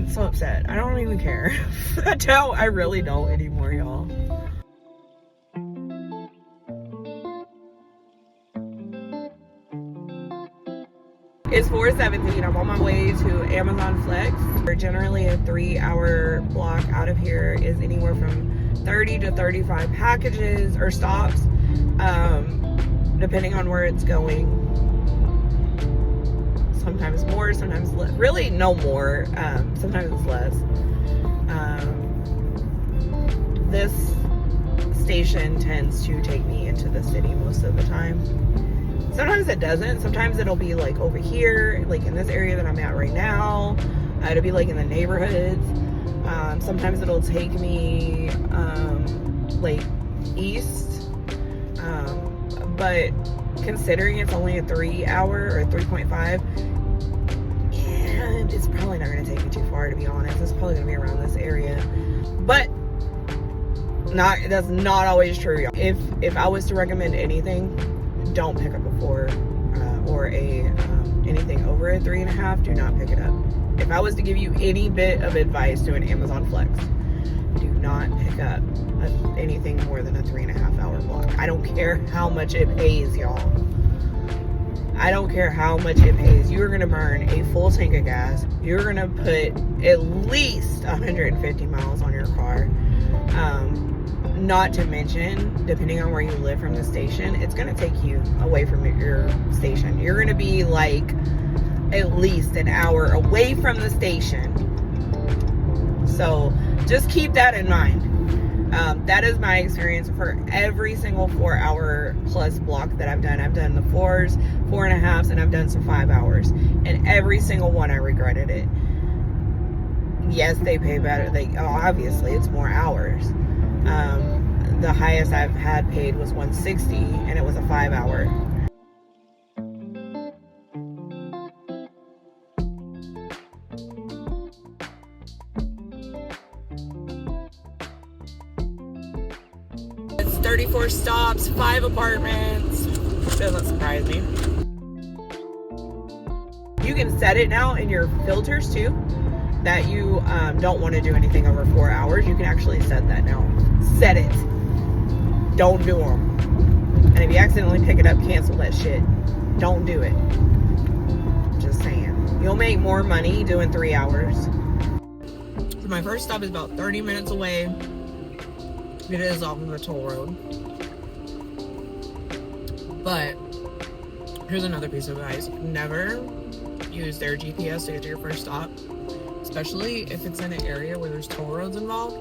get so upset. I don't even care. I really don't anymore, y'all. It's 4:17. I'm on my way to Amazon Flex. Generally, a 3-hour block out of here is anywhere from 30 to 35 packages or stops, depending on where it's going. Sometimes more, sometimes less. Really, no more. Sometimes it's less. This station tends to take me into the city most of the time. Sometimes it doesn't. Sometimes it'll be like over here, like in this area that I'm at right now. It'll be like in the neighborhoods. Sometimes it'll take me like east. But considering it's only a 3-hour or 3.5, and it's probably not going to take me too far, to be honest. It's probably going to be around this area. But that's not always true. If I was to recommend anything, don't pick up a 4 or anything over a 3.5. Do not pick it up. If I was to give you any bit of advice to an Amazon Flex, do not pick up anything more than a 3.5-hour block. I don't care how much it pays, y'all. I don't care how much it pays. You're gonna burn a full tank of gas. You're gonna put at least 150 miles on your car. Not to mention, depending on where you live from the station, it's going to take you away from your station. You're going to be like at least an hour away from the station. So just keep that in mind. That is my experience for every single 4-hour plus block that I've done. I've done the 4s, 4.5s, and I've done some 5 hours. And every single one I regretted it. Yes, they pay better. Obviously, it's more hours. The highest I've had paid was $160, and it was a 5-hour. It's 34 stops, 5 apartments. Doesn't surprise me. You can set it now in your filters too, that you don't want to do anything over 4 hours. You can actually set that now. Set it. Don't do them. And if you accidentally pick it up, cancel that shit. Don't do it. Just saying. You'll make more money doing 3 hours. So my first stop is about 30 minutes away. It is off of a toll road. But here's another piece of advice. Never use their GPS to get to your first stop. Especially if it's in an area where there's toll roads involved.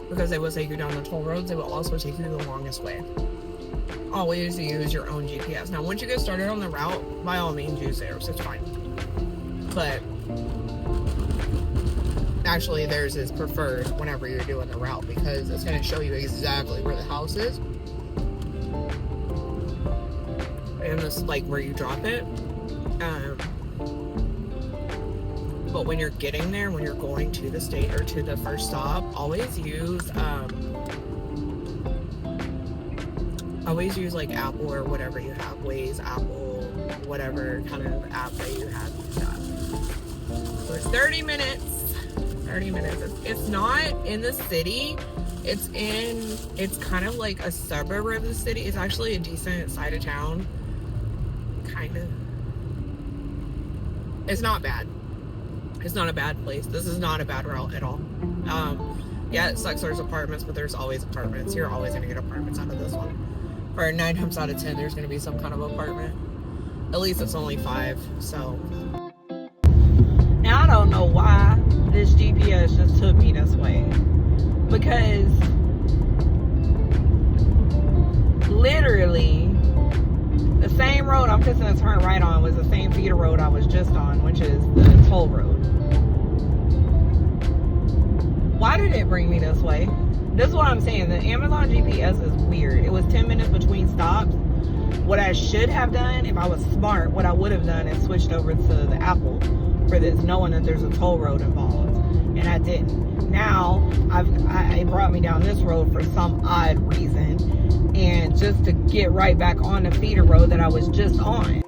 Because they will take you down the toll roads, they will also take you the longest way. Always use your own GPS. Now, once you get started on the route, by all means use theirs, it's fine. But actually, theirs is preferred whenever you're doing the route, because it's going to show you exactly where the house is. And this, like, where you drop it. But when you're getting there, when you're going to the state or to the first stop, always use like Apple or whatever you have, Waze, Apple, whatever kind of app that you have. So it's 30 minutes. 30 minutes. It's not in the city. It's kind of like a suburb of the city. It's actually a decent side of town. Kind of. It's not bad. It's not a bad place. This is not a bad route at all. Yeah, it sucks there's apartments, but there's always apartments. You're always going to get apartments out of this one. Or 9 times out of 10, there's going to be some kind of apartment. At least it's only 5, so. Now, I don't know why this GPS just took me this way. Because literally, the same road I'm fixing to turn right on was the same feeder road I was just on, which is the toll road. Why did it bring me this way? This is what I'm saying. The Amazon GPS is weird. It was 10 minutes between stops. What I should have done, if I was smart, what I would have done is switched over to the Apple for this, knowing that there's a toll road involved. And I didn't. Now, it brought me down this road for some odd reason. And just to get right back on the feeder road that I was just on.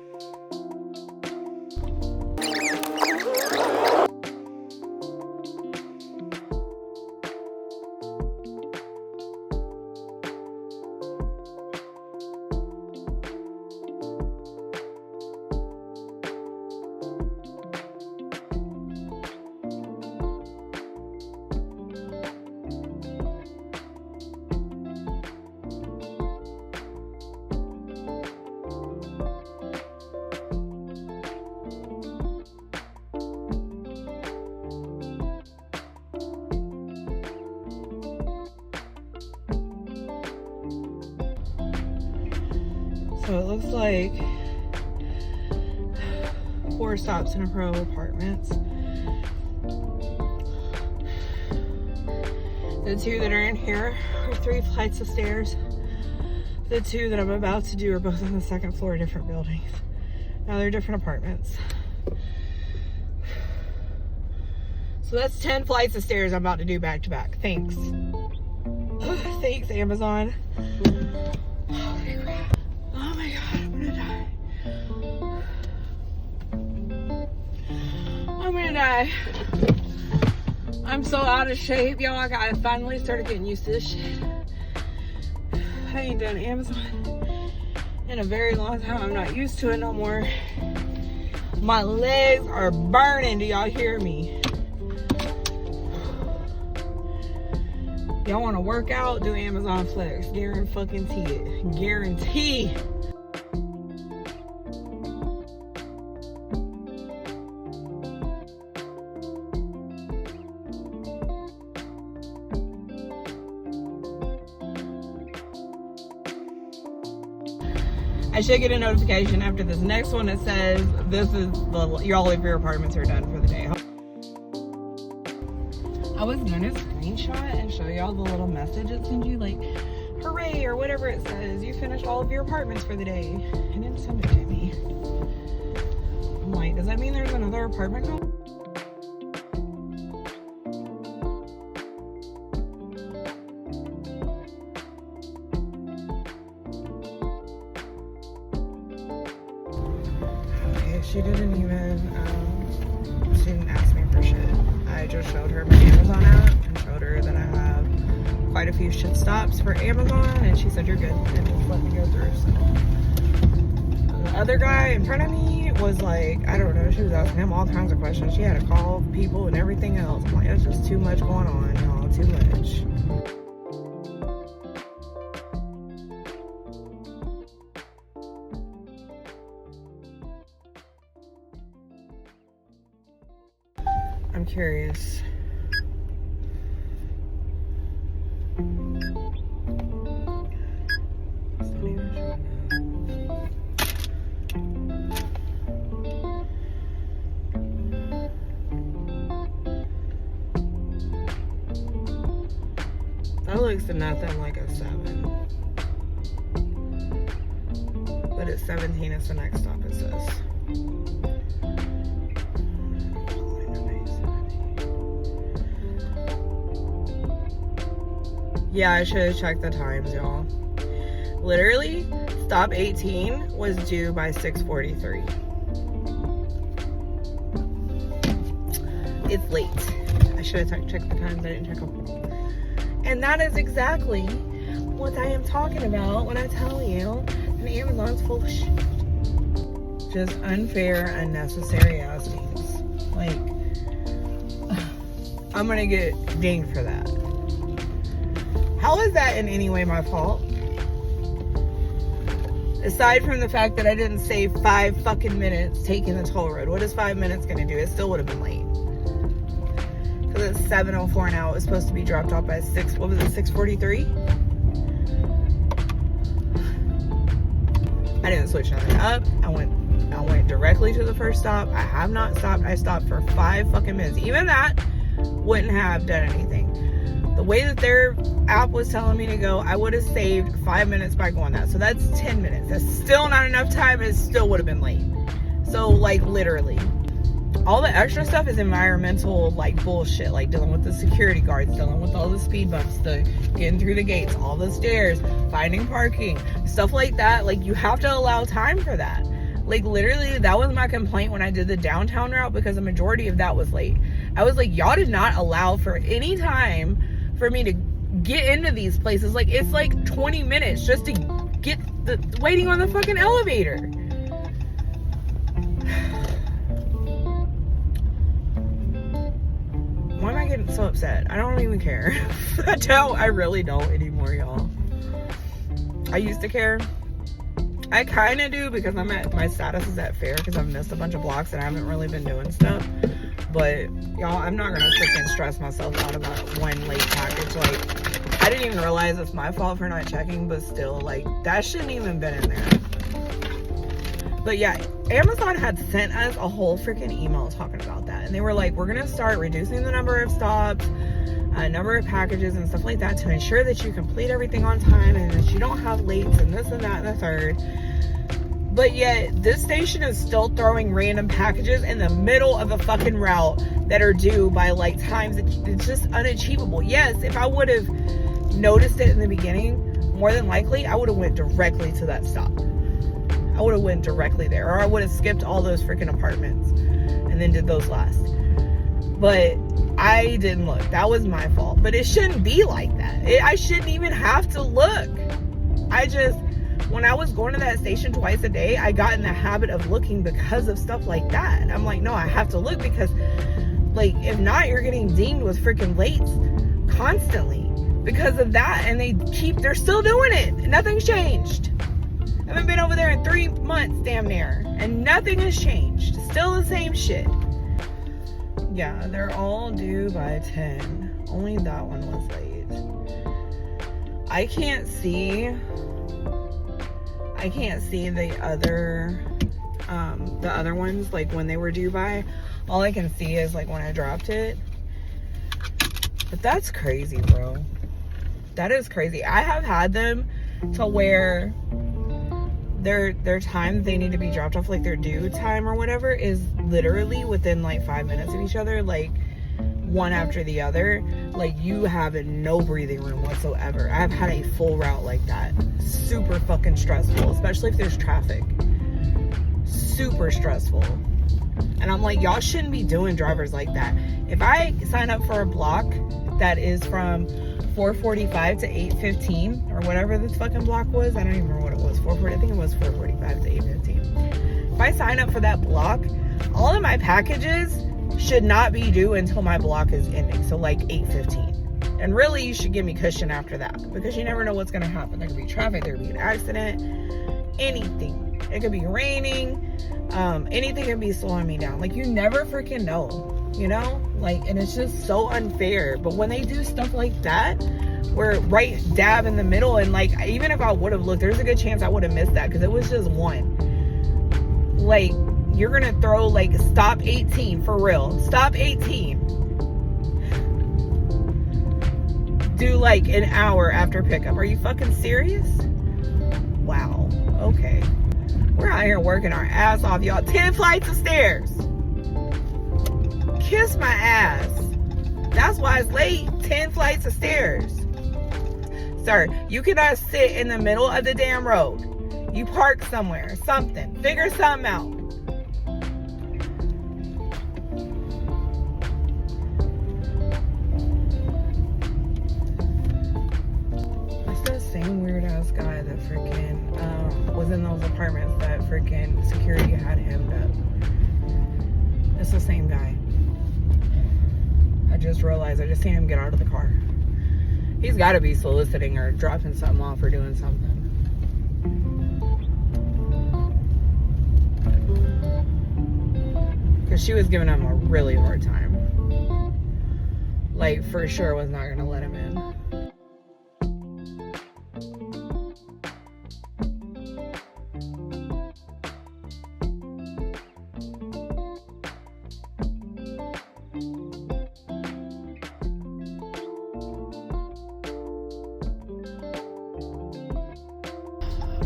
So it looks like 4 stops in a row apartments. The 2 that are in here are 3 flights of stairs. The 2 that I'm about to do are both on the 2nd floor of different buildings. Now they're different apartments. So that's 10 flights of stairs I'm about to do back to back. Thanks. Thanks, Amazon. Holy crap. Oh my God, I'm gonna die. I'm gonna die. I'm so out of shape, y'all. I finally started getting used to this shit. I ain't done Amazon in a very long time. I'm not used to it no more. My legs are burning. Do y'all hear me? Y'all want to work out? Do Amazon Flex. Guarantee it. Guarantee. I should get a notification after this next one that says all of your apartments are done for the day. I was gonna screenshot and show y'all the little message it sends you, like, hooray, or whatever it says. You finished all of your apartments for the day. It didn't send it to me. I'm like, does that mean there's another apartment going? She didn't even, she didn't ask me for shit. I just showed her my Amazon app and showed her that I have quite a few shit stops for Amazon, and she said, you're good, and just let me go through. So the other guy in front of me was like, I don't know, she was asking him all kinds of questions. She had to call people and everything else. I'm like, it's just too much going on, y'all, too much. I'm curious. It's not even showing up. That looks nothing like a 7. But it's 17 is the next stop, it says. Yeah, I should have checked the times, y'all. Literally, stop 18 was due by 6:43. It's late. I should have checked the times. I didn't check them. And that is exactly what I am talking about when I tell you an Amazon's full of shit. Just unfair, unnecessary ass things. Like, I'm gonna get dinged for that. How is that in any way my fault? Aside from the fact that I didn't save 5 fucking minutes taking the toll road. What is 5 minutes gonna do? It still would have been late. Because it's 7:04 now. It was supposed to be dropped off by 6:43? I didn't switch nothing up. I went directly to the first stop. I have not stopped. I stopped for 5 fucking minutes. Even that wouldn't have done anything. The way that their app was telling me to go, I would have saved 5 minutes by going that. So that's 10 minutes. That's still not enough time. It still would have been late. So, like, literally. All the extra stuff is environmental, like, bullshit. Like, dealing with the security guards, dealing with all the speed bumps, the getting through the gates, all the stairs, finding parking, stuff like that. Like, you have to allow time for that. Like, literally, that was my complaint when I did the downtown route, because the majority of that was late. I was like, y'all did not allow for any time for me to get into these places. Like, it's like 20 minutes just to get waiting on the fucking elevator. Why am I getting so upset? I don't even care. I really don't anymore, y'all. I used to care. I kind of do, because my status is at fair, because I've missed a bunch of blocks and I haven't really been doing stuff. But y'all, I'm not gonna freaking stress myself out about one late package. Like, I didn't even realize it's my fault for not checking, but still, like, that shouldn't even been in there. But yeah, Amazon had sent us a whole freaking email talking about that. And they were like, we're going to start reducing the number of stops, number of packages and stuff like that to ensure that you complete everything on time and that you don't have lates and this and that and the third. But yet, this station is still throwing random packages in the middle of a fucking route that are due by like times that it's just unachievable. Yes, if I would have noticed it in the beginning, more than likely, I would have went directly to that stop. I would have went directly there, or I would have skipped all those freaking apartments and then did those last. But I didn't look. That was my fault. But it shouldn't be like that. I shouldn't even have to look. When I was going to that station twice a day, I got in the habit of looking because of stuff like that. And I'm like, no, I have to look because, like, if not, you're getting dinged with freaking lates constantly because of that. And they're still doing it. Nothing's changed. I haven't been over there in 3 months, damn near. And nothing has changed. Still the same shit. Yeah, they're all due by 10. Only that one was late. I can't see the other ones, like when they were due by. All I can see is like when I dropped it. But that's crazy, bro. That is crazy. I have had them to where their time they need to be dropped off, like their due time or whatever, is literally within like 5 minutes of each other, like one after the other. Like you have no breathing room whatsoever. I've had a full route like that. Super fucking stressful, especially if there's traffic. Super stressful. And I'm like, y'all shouldn't be doing drivers like that. If I sign up for a block that is from 4:45 to 8:15 or whatever this fucking block was, I don't even remember what it was. 4:40, I think it was 4:45 to 8:15. If I sign up for that block, all of my packages should not be due until my block is ending, so like 8:15. And really, you should give me cushion after that, because you never know what's going to happen. There could be traffic, there could be an accident, anything. It could be raining, anything could be slowing me down. Like, you never freaking know, you know? Like, and it's just so unfair. But when they do stuff like that, we're right dab in the middle, and like, even if I would have looked, there's a good chance I would have missed that, because it was just one. Like, you're gonna throw like stop 18 for real. Stop 18. Do like an hour after pickup. Are you fucking serious? Wow. Okay. We're out here working our ass off, y'all. 10 flights of stairs. Kiss my ass. That's why it's late. 10 flights of stairs. Sir, you cannot sit in the middle of the damn road. You park somewhere. Something. Figure something out. Same weird ass guy that freaking was in those apartments that freaking security had hemmed up. It's the same guy. I just realized, I just seen him get out of the car. He's got to be soliciting or dropping something off or doing something. Because she was giving him a really hard time. Like, for sure was not going to let him in.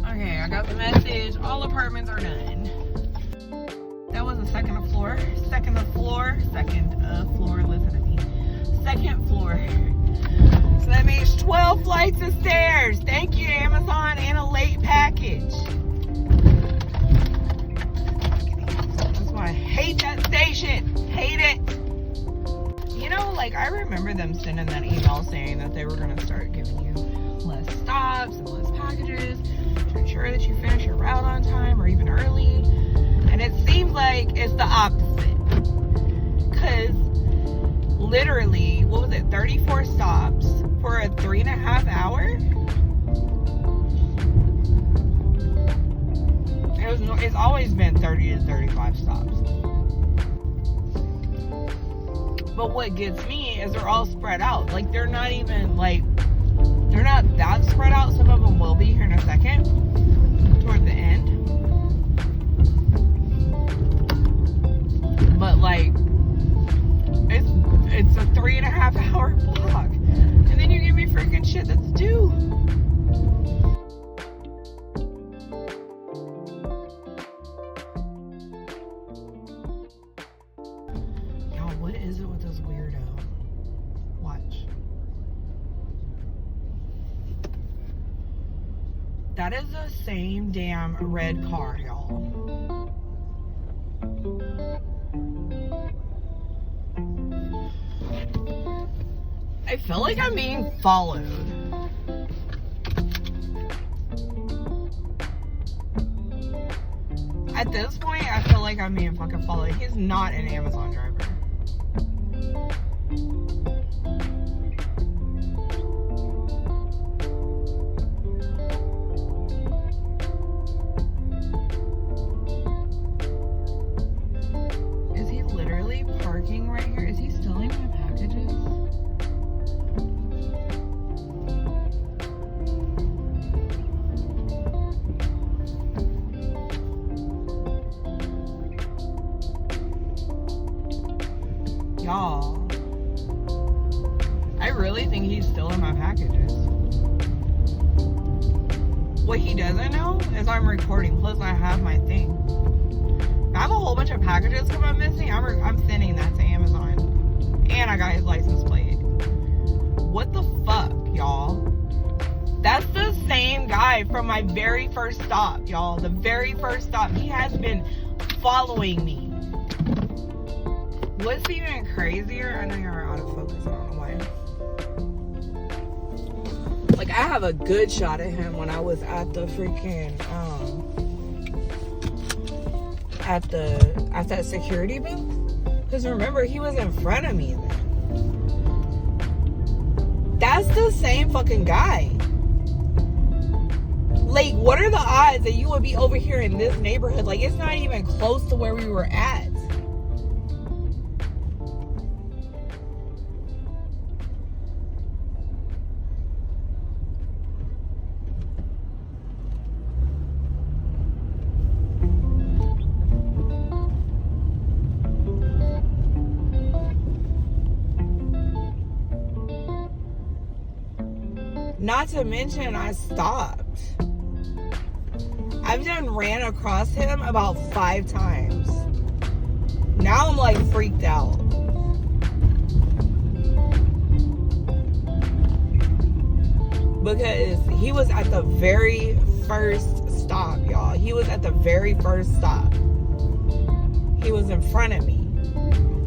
Okay, I got the message. All apartments are done. That was the second floor. Second floor, listen to me. Second floor. So that means 12 flights of stairs. Thank you, Amazon, and a late package. That's why I hate that station. Hate it. You know, like, I remember them sending that email saying that they were going to start giving you less stops and less packages to ensure that you finish your route on time or even early. And it seems like it's the opposite. Because literally, what was it, 34 stops for a 3.5 hour? It's always been 30 to 35 stops. But what gets me is they're all spread out. Like, they're not even, like, they're not that spread out. Some of them will be here in a second, toward the end. But like, it's a 3.5 hour block, and then you give me freaking shit that's due. Y'all, what is it with this weirdo? Watch. That is the same damn red car, y'all. I feel like I'm being followed. At this point, I feel like I'm being fucking followed. He's not an Amazon driver. Is he literally parking right here? Is he stealing my packages? Y'all, I really think he's stealing my packages. What he doesn't know is I'm recording, plus I have my thing. If I have a whole bunch of packages come up missing, I'm sending that to Amazon. And I got his license plate. What the fuck, y'all? That's the same guy from my very first stop, y'all. The very first stop. He has been following me. What's even crazier? I know you're out of focus. I don't know why. Like, I have a good shot at him when I was at the freaking at that security booth. Because remember, he was in front of me then. That's the same fucking guy. Like, what are the odds that you would be over here in this neighborhood? Like, it's not even close to where we were at. Not to mention, I stopped. I've done ran across him about 5 times. Now I'm like freaked out. Because he was at the very first stop, y'all. He was at the very first stop. He was in front of me.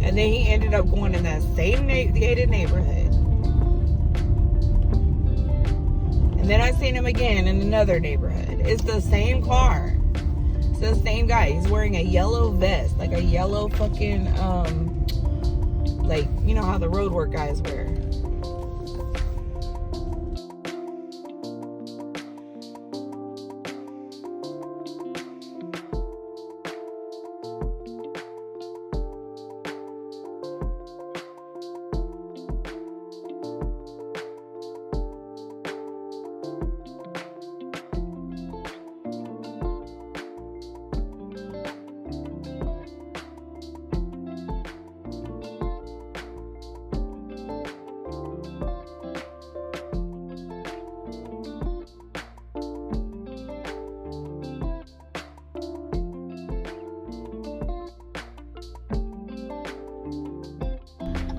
And then he ended up going in that same gated neighborhood. And then I seen him again in another neighborhood. It's the same car. It's the same guy. He's wearing a yellow vest. Like a yellow fucking, like, you know how the roadwork guys wear.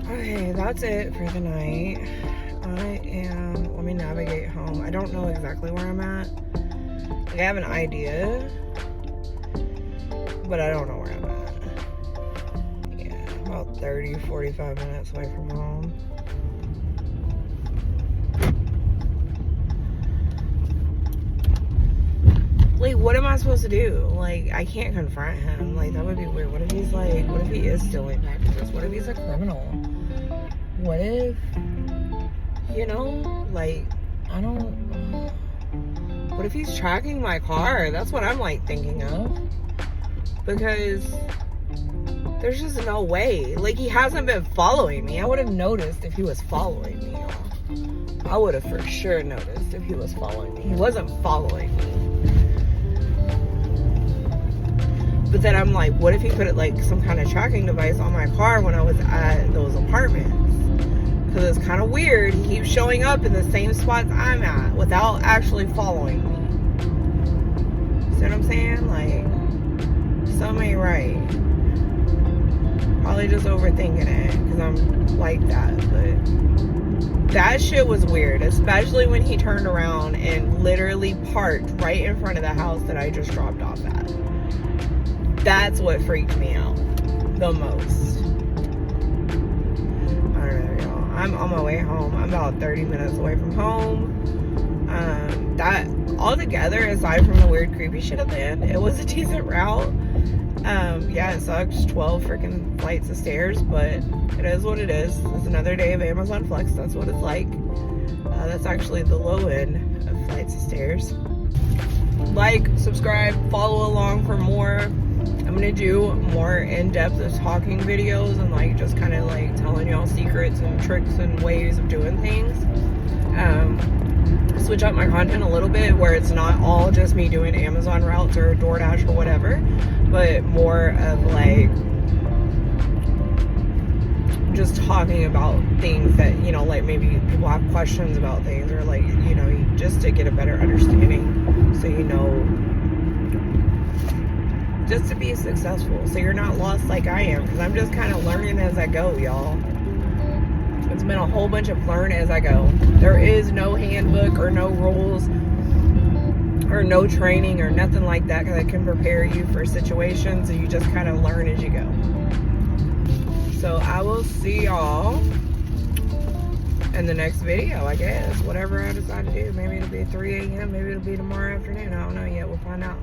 Okay, that's it for the night. Let me navigate home. I don't know exactly where I'm at. Like, I have an idea, but I don't know where I'm at. Yeah, about 30, 45 minutes away from home. Like, what am I supposed to do? Like, I can't confront him. Like, that would be weird. What if he's like, what if he is stealing packages? What if he's a criminal? What if, you know, like, I don't, what if he's tracking my car? That's what I'm like thinking of. Because there's just no way. Like, he hasn't been following me. I would have noticed if he was following me, y'all. I would have for sure noticed if he was following me. He wasn't following me. But then I'm like, what if he put it like some kind of tracking device on my car when I was at those apartments? Because it's kind of weird. He keeps showing up in the same spots I'm at without actually following me. See what I'm saying? Like, something ain't right. Probably just overthinking it because I'm like that. But that shit was weird, especially when he turned around and literally parked right in front of the house that I just dropped off at. That's what freaked me out the most. I don't know, y'all. I'm on my way home. I'm about 30 minutes away from home. That altogether, aside from the weird creepy shit at the end, it was a decent route. Yeah, it sucks, 12 freaking flights of stairs, but it is what it is. It's another day of Amazon Flex. That's what it's like. That's actually the low end of flights of stairs. Like, subscribe, follow along for more. I'm gonna do more in-depth talking videos and like just kind of like telling y'all secrets and tricks and ways of doing things. Switch up my content a little bit where it's not all just me doing Amazon routes or DoorDash or whatever, but more of like just talking about things that, you know, like maybe people have questions about things, or like, you know, just to get a better understanding, so you know, just to be successful, so you're not lost like I am, because I'm just kind of learning as I go, y'all. It's been a whole bunch of learn as I go. There is no handbook or no rules or no training or nothing like that that can prepare you for situations, and you just kind of learn as you go. So I will see y'all in the next video, I guess. Whatever I decide to do. Maybe it'll be 3 a.m. Maybe it'll be tomorrow afternoon. I don't know yet. We'll find out.